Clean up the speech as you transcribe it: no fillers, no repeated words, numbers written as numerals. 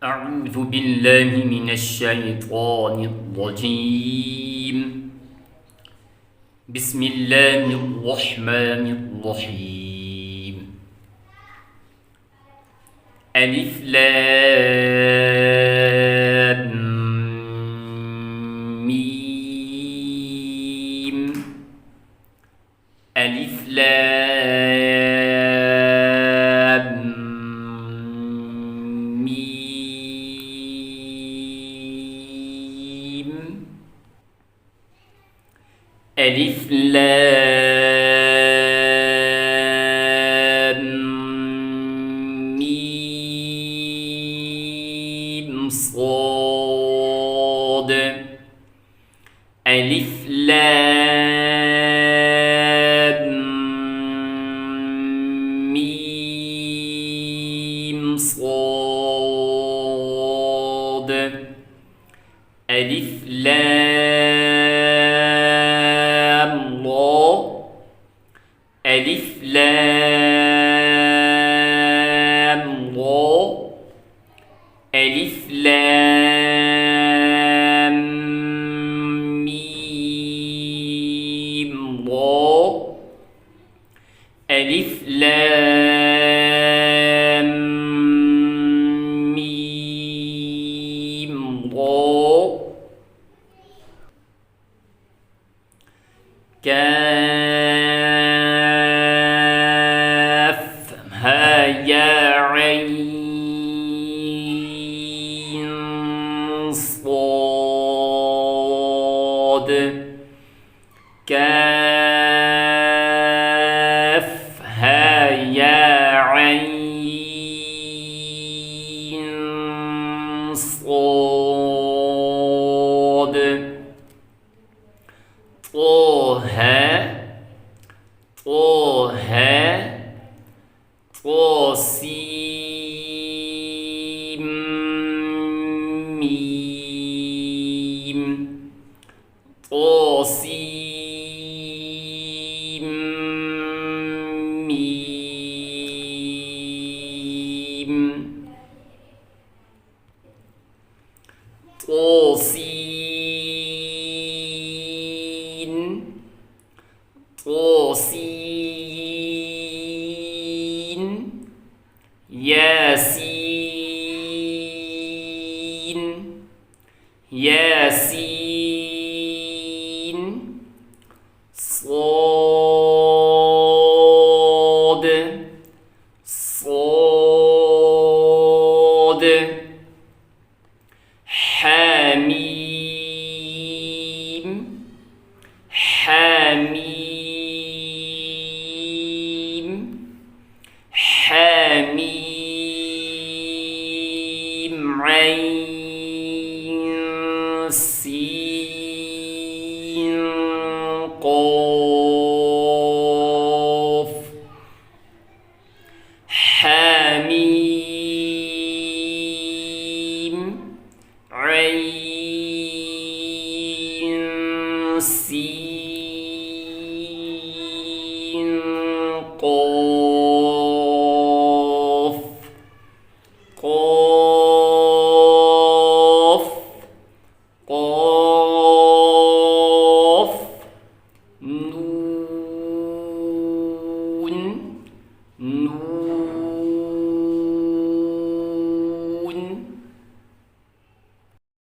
أعوذ بالله من الشيطان الرجيم. بسم الله الرحمن الرحيم. ألف لام ميم. ألف لام ميم. ألف لام ميم صاد. ألف لام ميم صاد. ألف لام را. ألف لام را. ألف لام ميم را. ألف لام ميم را. كاف ها يا عين صاد. كاف ها يا عين صاد. طه طه طاسيم ميم. طاسيم ميم. طاسين طاسين. ياسين ياسين. صاد صاد. حميم حميم. حميم عين سين قاف. حميم عين سين قاف. قاف